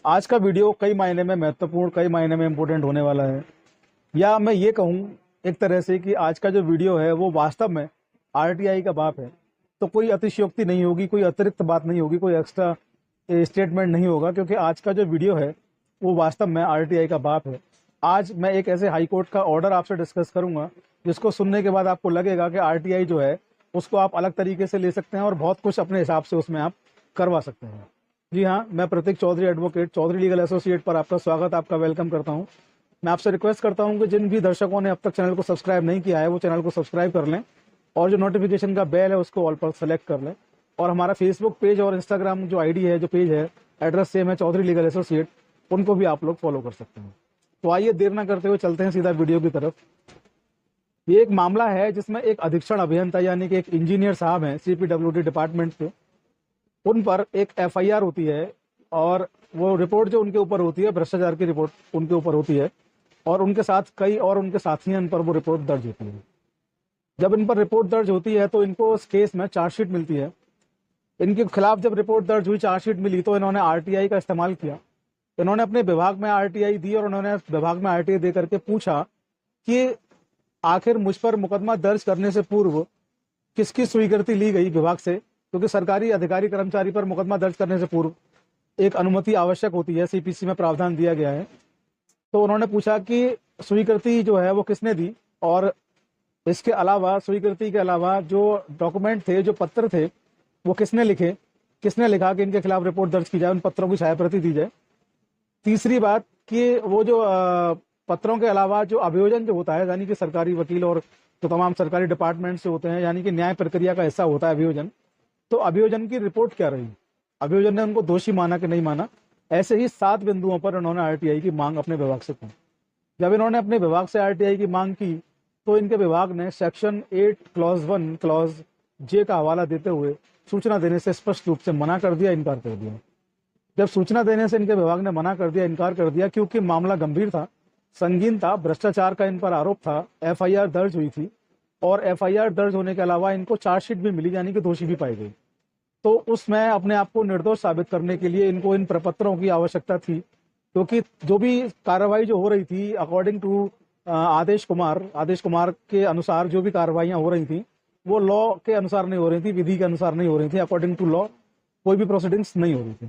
आज का वीडियो कई मायने में महत्वपूर्ण, कई मायने में इम्पोर्टेंट होने वाला है। या मैं ये कहूँ एक तरह से कि आज का जो वीडियो है वो वास्तव में आरटीआई का बाप है। तो कोई अतिशयोक्ति नहीं होगी, कोई अतिरिक्त बात नहीं होगी, कोई एक्स्ट्रा स्टेटमेंट नहीं होगा, क्योंकि आज का जो वीडियो है वो वास्तव में आरटीआई का बाप है। आज मैं एक ऐसे हाई कोर्ट का ऑर्डर आपसे डिस्कस करूंगा जिसको सुनने के बाद आपको लगेगा कि आरटीआई जो है उसको आप अलग तरीके से ले सकते हैं और बहुत कुछ अपने हिसाब से उसमें आप करवा सकते हैं। जी हाँ, मैं Pratik Chaudhary, advocate, Chaudhary legal associate पर आपका स्वागत, आपका वेलकम करता हूँ। मैं आपसे रिक्वेस्ट करता हूँ कि जिन भी दर्शकों ने अब तक चैनल को सब्सक्राइब नहीं किया है वो चैनल को सब्सक्राइब कर लें और जो नोटिफिकेशन का बेल है उसको ऑल पर सेलेक्ट कर लें। और हमारा फेसबुक पेज और इंस्टाग्राम जो आईडी है, जो पेज है, एड्रेस सेम है, चौधरी लीगल एसोसिएट, उनको भी आप लोग फॉलो कर सकते हैं। तो आइए देर ना करते हुए चलते हैं सीधा वीडियो की तरफ। ये एक मामला है जिसमें एक अधीक्षण अभियंता यानी कि एक इंजीनियर साहब हैं सीपीडब्ल्यूडी डिपार्टमेंट के, उन पर एक एफआईआर होती है और वो रिपोर्ट जो उनके ऊपर होती है, भ्रष्टाचार की रिपोर्ट उनके ऊपर होती है और उनके साथ कई और उनके साथियों पर वो रिपोर्ट दर्ज होती है। जब इन पर रिपोर्ट दर्ज होती है तो इनको उस केस में चार्जशीट मिलती है। इनके खिलाफ जब रिपोर्ट दर्ज हुई, चार्जशीट मिली, तो इन्होंने आरटीआई का इस्तेमाल किया। इन्होंने अपने विभाग में आरटीआई दी और उन्होंने विभाग में आरटीआई दे करके पूछा कि आखिर मुझ पर मुकदमा दर्ज करने से पूर्व किसकी स्वीकृति ली गई विभाग से, क्योंकि सरकारी अधिकारी कर्मचारी पर मुकदमा दर्ज करने से पूर्व एक अनुमति आवश्यक होती है, सीपीसी में प्रावधान दिया गया है। तो उन्होंने पूछा कि स्वीकृति जो है वो किसने दी और इसके अलावा, स्वीकृति के अलावा जो डॉक्यूमेंट थे, जो पत्र थे, वो किसने लिखे, किसने लिखा कि इनके खिलाफ रिपोर्ट दर्ज की जाए, उन पत्रों की छायाप्रति दी जाए। तीसरी बात कि वो जो पत्रों के अलावा जो अभियोजन जो होता है, यानी कि सरकारी वकील और जो तमाम सरकारी डिपार्टमेंट से होते हैं, यानी कि न्याय प्रक्रिया का हिस्सा होता है अभियोजन, तो अभियोजन की रिपोर्ट क्या रही, अभियोजन ने उनको दोषी माना कि नहीं माना। ऐसे ही 7 बिंदुओं पर उन्होंने आरटीआई की मांग अपने विभाग से की। जब इन्होंने अपने विभाग से आरटीआई की मांग की तो इनके विभाग ने सेक्शन 8 क्लॉज 1 क्लॉज जे का हवाला देते हुए सूचना देने से स्पष्ट रूप से मना कर दिया, इनकार कर दिया। जब सूचना देने से इनके विभाग ने मना कर दिया, इनकार कर दिया, क्योंकि मामला गंभीर था, संगीन था, भ्रष्टाचार का इन पर आरोप था, एफआईआर दर्ज हुई थी और एफआईआर दर्ज होने के अलावा इनको चार्जशीट भी मिली, यानी कि दोषी भी पाई गई। तो उसमें अपने आप को निर्दोष साबित करने के लिए इनको इन प्रपत्रों की आवश्यकता थी, क्योंकि जो भी कार्रवाई जो हो रही थी अकॉर्डिंग टू आदेश कुमार के अनुसार जो भी कार्रवाइयां हो रही थी वो लॉ के अनुसार नहीं हो रही थी, विधि के अनुसार नहीं हो रही थी, अकॉर्डिंग टू लॉ कोई भी प्रोसीडिंग्स नहीं हो रही थी।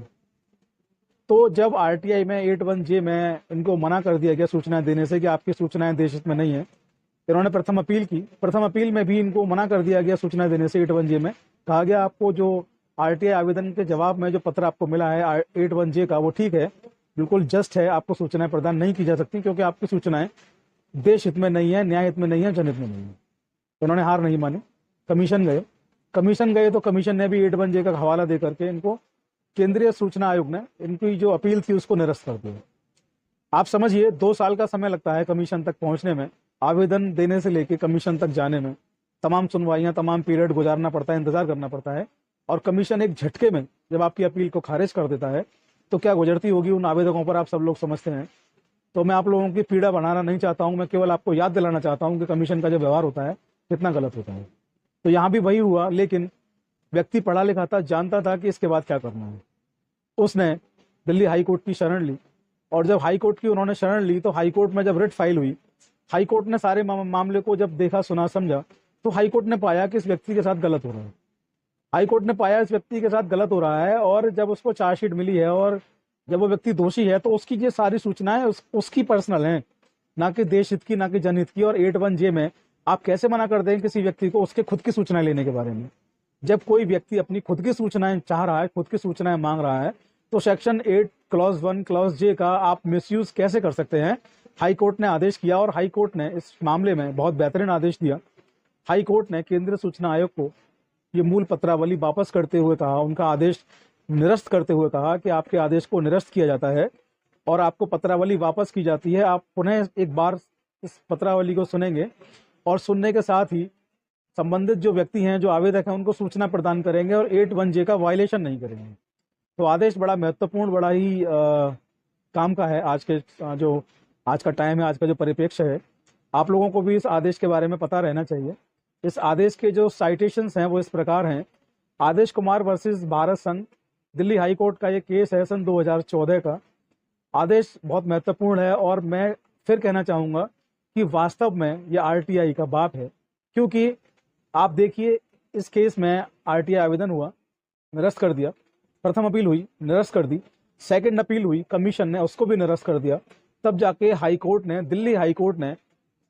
तो जब आरटीआई में 81J में इनको मना कर दिया गया सूचनाएं देने से कि आपकी सूचनाएं देश हित में नहीं है, इन्होंने प्रथम अपील की। प्रथम अपील में भी इनको मना कर दिया गया सूचना देने से। 81J में कहा गया आपको जो आरटीआई आवेदन के जवाब में जो पत्र आपको मिला है 81J का, वो ठीक है, बिल्कुल जस्ट है, आपको सूचनाएं प्रदान नहीं की जा सकती क्योंकि आपकी सूचनाएं देश हित में नहीं है, न्याय हित में नहीं है, जनहित में नहीं है। उन्होंने हार नहीं मानी, कमीशन गए तो कमीशन ने भी 81J का हवाला दे करके इनको केंद्रीय सूचना आयोग ने इनकी जो अपील थी उसको निरस्त कर दिया। आप समझिए 2 साल का समय लगता है कमीशन तक पहुंचने में, आवेदन देने से लेके कमीशन तक जाने में, तमाम सुनवाइयां, तमाम पीरियड गुजारना पड़ता है, इंतजार करना पड़ता है। और कमीशन एक झटके में जब आपकी अपील को खारिज कर देता है तो क्या गुजरती होगी उन आवेदकों पर, आप सब लोग समझते हैं। तो मैं आप लोगों की पीड़ा बढ़ाना नहीं चाहता हूं, मैं केवल आपको याद दिलाना चाहता हूं कि कमीशन का जो व्यवहार होता है कितना गलत होता है। तो यहाँ भी वही हुआ, लेकिन व्यक्ति पढ़ा लिखा था, जानता था कि इसके बाद क्या करना है। उसने दिल्ली हाई कोर्ट की शरण ली और जब हाई कोर्ट की उन्होंने शरण ली तो हाई कोर्ट में जब रिट फाइल हुई, हाई कोर्ट ने सारे मामले को जब देखा, सुना, समझा, तो हाई कोर्ट ने पाया कि इस व्यक्ति के साथ गलत हो रहा है। हाई कोर्ट ने पाया इस व्यक्ति के साथ गलत हो रहा है और जब उसको चार्जशीट मिली है और जब वो व्यक्ति दोषी है तो उसकी ये सारी सूचनाएं उसकी पर्सनल हैं, ना कि देश हित की, ना कि जनहित की। और 81J में आप कैसे मना कर दें किसी व्यक्ति को उसके खुद की सूचनाएं लेने के बारे में? जब कोई व्यक्ति अपनी खुद की सूचनाएं चाह रहा है, खुद की सूचनाएं मांग रहा है, तो सेक्शन 8 क्लॉज 1 क्लॉज जे का आप मिसयूज कैसे कर सकते हैं? हाई कोर्ट ने आदेश किया और हाई कोर्ट ने इस मामले में बहुत बेहतरीन आदेश दिया। हाई कोर्ट ने केंद्रीय सूचना आयोग को ये मूल पत्रावली वापस करते हुए कहा, उनका आदेश निरस्त करते हुए कहा कि आपके आदेश को निरस्त किया जाता है और आपको पत्रावली वापस की जाती है। आप पुनः एक बार इस पत्रावली को सुनेंगे और सुनने के साथ ही संबंधित जो व्यक्ति हैं, जो आवेदक हैं, उनको सूचना प्रदान करेंगे और 81J का वायलेशन नहीं करेंगे। तो आदेश बड़ा महत्वपूर्ण, बड़ा ही काम का है। जो आज का टाइम है, आज का जो परिप्रेक्ष्य है, आप लोगों को भी इस आदेश के बारे में पता रहना चाहिए। इस आदेश के जो साइटेशंस हैं वो इस प्रकार हैं। आदेश कुमार वर्सेस भारत संघ, दिल्ली हाई कोर्ट का ये केस है सन 2014 का। आदेश बहुत महत्वपूर्ण है और मैं फिर कहना चाहूँगा कि वास्तव में ये आरटीआई का बाप है, क्योंकि आप देखिए इस केस में आरटीआई आवेदन हुआ, निरस्त कर दिया, प्रथम अपील हुई, निरस्त कर दी, सेकंड अपील हुई, कमीशन ने उसको भी निरस्त कर दिया, तब जाके हाई कोर्ट ने, दिल्ली हाई कोर्ट ने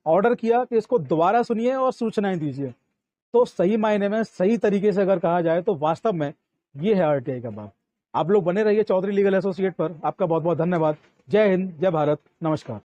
ऑर्डर किया कि इसको दोबारा सुनिए और सूचनाएं दीजिए। तो सही मायने में, सही तरीके से अगर कहा जाए तो वास्तव में ये है आरटीआई का बाप। आप लोग बने रहिए चौधरी लीगल एसोसिएट पर। आपका बहुत बहुत धन्यवाद। जय हिंद, जय भारत, नमस्कार।